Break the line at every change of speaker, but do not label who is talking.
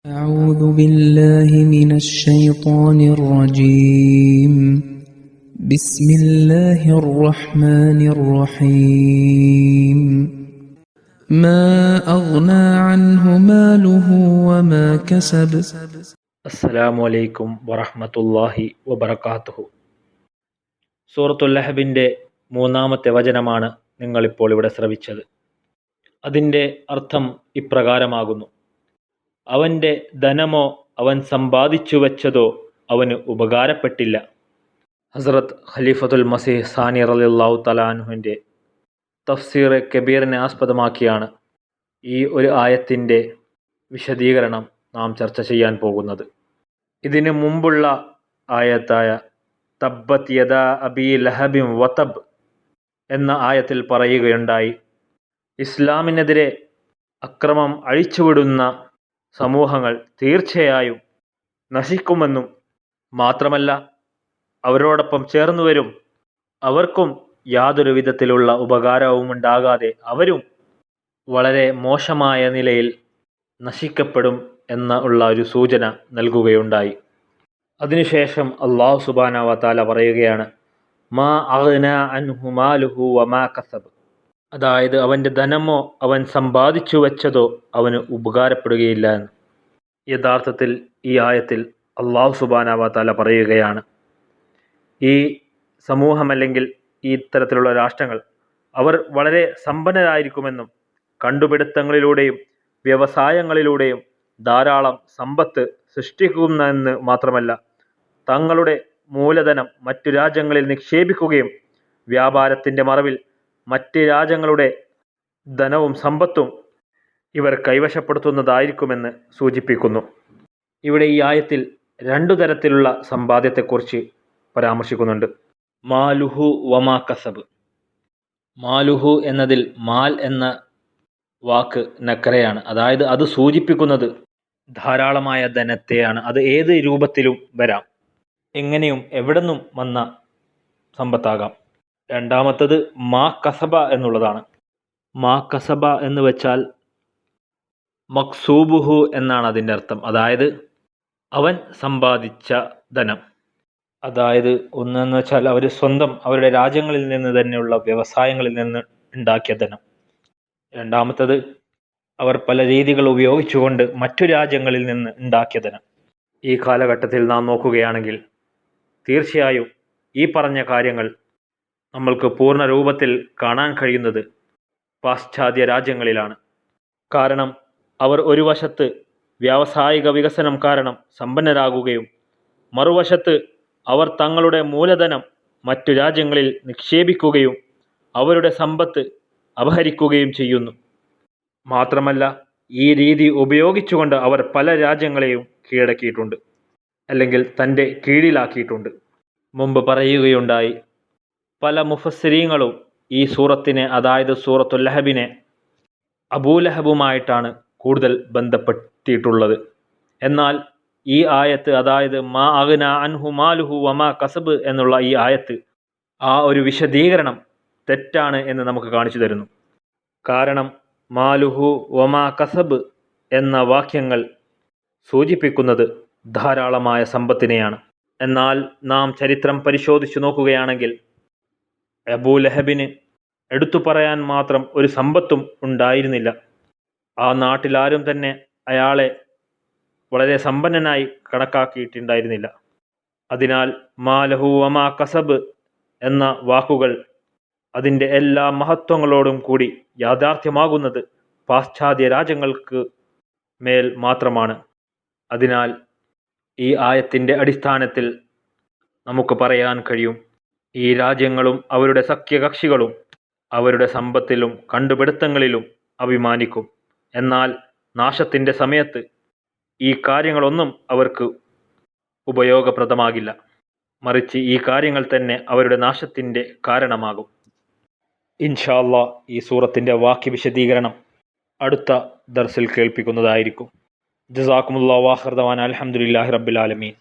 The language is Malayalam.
أعوذ بالله من الشيطان الرجيم بسم الله الرحمن الرحيم ما أغنى عنه ماله وما كسب
അസ്സലാമു അലൈക്കും വറഹ്മത്തുള്ളാഹി വബറകാതുഹു. സൂറത്തുൽ ലഹബിൻ്റെ 3-ാമത്തെ വചനമാണ് നിങ്ങളിപ്പോൾ ഇവിടെ ശ്രവിച്ചത്. അതിൻ്റെ അർത്ഥം ഇപ്രകാരമാകുന്നു: അവൻ്റെ ധനമോ അവൻ സമ്പാദിച്ചു വെച്ചതോ അവന് ഉപകാരപ്പെട്ടില്ല. ഹസ്രത്ത് ഖലീഫത്തുൽ മസീഹ് സാനി റളിയല്ലാഹു തആല അൻഹുവിൻ്റെ തഫ്സീർ കബീറിനെ ആസ്പദമാക്കിയാണ് ഈ ഒരു ആയത്തിൻ്റെ വിശദീകരണം നാം ചർച്ച ചെയ്യാൻ പോകുന്നത്. ഇതിനു മുമ്പുള്ള ആയത്തായ തബ്ബത് യദാ അബീ ലഹബിൻ വതബ് എന്ന ആയത്തിൽ പറയുകയുണ്ടായി, ഇസ്ലാമിനെതിരെ അക്രമം അഴിച്ചുവിടുന്ന സമൂഹങ്ങൾ തീർച്ചയായും നശിക്കുമെന്നും മാത്രമല്ല അവരോടൊപ്പം ചേർന്നു വരും, അവർക്കും യാതൊരു വിധത്തിലുള്ള ഉപകാരവും ഉണ്ടാകാതെ അവരും വളരെ മോശമായ നിലയിൽ നശിക്കപ്പെടും എന്ന ഒരു സൂചന നൽകുകയുണ്ടായി. അതിനുശേഷം അല്ലാഹു സുബ്ഹാനഹു വ തആല പറയുകയാണ്, മാ അഗ്നാ അൻഹു മാലുഹു വമാ കസബ്, അതായത് അവൻ്റെ ധനമോ അവൻ സമ്പാദിച്ചു വെച്ചതോ അവന് ഉപകാരപ്പെടുകയില്ല എന്ന്. യഥാർത്ഥത്തിൽ ഈ ആയത്തിൽ അല്ലാഹു സുബ്ഹാനഹു വ തആല പറയുകയാണ്, ഈ സമൂഹം അല്ലെങ്കിൽ ഈ ഇത്തരത്തിലുള്ള രാഷ്ട്രങ്ങൾ അവർ വളരെ സമ്പന്നരായിരിക്കുമെന്നും കണ്ടുപിടുത്തങ്ങളിലൂടെയും വ്യവസായങ്ങളിലൂടെയും ധാരാളം സമ്പത്ത് സൃഷ്ടിക്കുമെന്ന് മാത്രമല്ല തങ്ങളുടെ മൂലധനം മറ്റു രാജ്യങ്ങളിൽ നിക്ഷേപിക്കുകയും വ്യാപാരത്തിൻ്റെ മറവിൽ മറ്റ് രാജ്യങ്ങളുടെ ധനവും സമ്പത്തും ഇവർ കൈവശപ്പെടുത്തുന്നതായിരിക്കുമെന്ന് സൂചിപ്പിക്കുന്നു. ഇവിടെ ഈ ആയത്തിൽ 2 തരത്തിലുള്ള സമ്പാദ്യത്തെക്കുറിച്ച് പരാമർശിക്കുന്നുണ്ട്. മാലുഹു വമാ കസബ്. മാലുഹു എന്നതിൽ മാൽ എന്ന വാക്ക് നക്കറയാണ്, അതായത് അത് സൂചിപ്പിക്കുന്നത് ധാരാളമായ ധനത്തെയാണ്. അത് ഏത് രൂപത്തിലും വരാം, എങ്ങനെയും എവിടെന്നും വന്ന സമ്പത്താകാം. രണ്ടാമത്തത് മാ കസബ എന്നുള്ളതാണ്. മാ കസബ എന്ന് വെച്ചാൽ മക്സൂബുഹു എന്നാണ് അതിൻ്റെ അർത്ഥം, അതായത് അവൻ സമ്പാദിച്ച ധനം. അതായത് ഒന്നെന്ന് വെച്ചാൽ അവർ സ്വന്തം അവരുടെ രാജ്യങ്ങളിൽ നിന്ന് തന്നെയുള്ള വ്യവസായങ്ങളിൽ നിന്ന് ഉണ്ടാക്കിയ ധനം. രണ്ടാമത്തത് അവർ പല രീതികൾ ഉപയോഗിച്ചുകൊണ്ട് മറ്റു രാജ്യങ്ങളിൽ നിന്ന് ഉണ്ടാക്കിയ ധനം. ഈ കാലഘട്ടത്തിൽ നാം നോക്കുകയാണെങ്കിൽ തീർച്ചയായും ഈ പറഞ്ഞ കാര്യങ്ങൾ നമ്മൾക്ക് പൂർണ്ണ രൂപത്തിൽ കാണാൻ കഴിയുന്നത് പാശ്ചാത്യ രാജ്യങ്ങളിലാണ്. കാരണം അവർ ഒരു വശത്ത് വ്യാവസായിക വികസനം കാരണം സമ്പന്നരാകുകയും മറുവശത്ത് അവർ തങ്ങളുടെ മൂലധനം മറ്റു രാജ്യങ്ങളിൽ നിക്ഷേപിക്കുകയും അവരുടെ സമ്പത്ത് അപഹരിക്കുകയും ചെയ്യുന്നു. മാത്രമല്ല ഈ രീതി ഉപയോഗിച്ചുകൊണ്ട് അവർ പല രാജ്യങ്ങളെയും കീഴടക്കിയിട്ടുണ്ട്, അല്ലെങ്കിൽ തൻ്റെ കീഴിലാക്കിയിട്ടുണ്ട്. മുമ്പ് പറയുകയുണ്ടായി, പല മുഫസ്സിരീങ്ങളും ഈ സൂറത്തിനെ, അതായത് സൂറത്തുൽ ലഹബിനെ അബൂലഹബുമായിട്ടാണ് കൂടുതൽ ബന്ധപ്പെടുത്തിയിട്ടുള്ളത്. എന്നാൽ ഈ ആയത്ത്, അതായത് മാ അഗ്നാ അൻഹു മാലുഹു വമാ കസബ് എന്നുള്ള ഈ ആയത്ത് ആ ഒരു വിശദീകരണം തെറ്റാണ് എന്ന് നമുക്ക് കാണിച്ചു തരുന്നു. കാരണം മാലുഹു വമാ കസബ് എന്ന വാക്യങ്ങൾ സൂചിപ്പിക്കുന്നത് ധാരാളമായ സമ്പത്തിനെയാണ്. എന്നാൽ നാം ചരിത്രം പരിശോധിച്ചു നോക്കുകയാണെങ്കിൽ അബൂലഹബിന് എടുത്തു പറയാൻ മാത്രം ഒരു സമ്പത്തും ഉണ്ടായിരുന്നില്ല. ആ നാട്ടിലാരും തന്നെ അയാളെ വളരെ സമ്പന്നനായി കണക്കാക്കിയിട്ടുണ്ടായിരുന്നില്ല. അതിനാൽ മാലഹു വമാ കസബ് എന്ന വാക്കുകൾ അതിൻ്റെ എല്ലാ മഹത്വങ്ങളോടും കൂടി യാഥാർത്ഥ്യമാകുന്നത് പാശ്ചാത്യ രാജ്യങ്ങൾക്ക് മേൽ മാത്രമാണ്. അതിനാൽ ഈ ആയത്തിൻ്റെ അടിസ്ഥാനത്തിൽ നമുക്ക് പറയാൻ കഴിയും, ഈ രാജ്യങ്ങളും അവരുടെ സഖ്യകക്ഷികളും അവരുടെ സമ്പത്തിലും കണ്ടുപിടുത്തങ്ങളിലും അഭിമാനിക്കും. എന്നാൽ നാശത്തിൻ്റെ സമയത്ത് ഈ കാര്യങ്ങളൊന്നും അവർക്ക് ഉപയോഗപ്രദമാകില്ല, മറിച്ച് ഈ കാര്യങ്ങൾ തന്നെ അവരുടെ നാശത്തിൻ്റെ കാരണമാകും. ഇൻഷാ അല്ലാഹ് ഈ സൂറത്തിൻ്റെ വാക്യ വിശദീകരണം അടുത്ത ദർസിൽ കേൾപ്പിക്കുന്നതായിരിക്കും. ജസാക്കുമുല്ലാഹു വആഖിറു ദഅവാനാ അൽഹംദുലില്ലാഹി റബ്ബിൽ ആലമീൻ.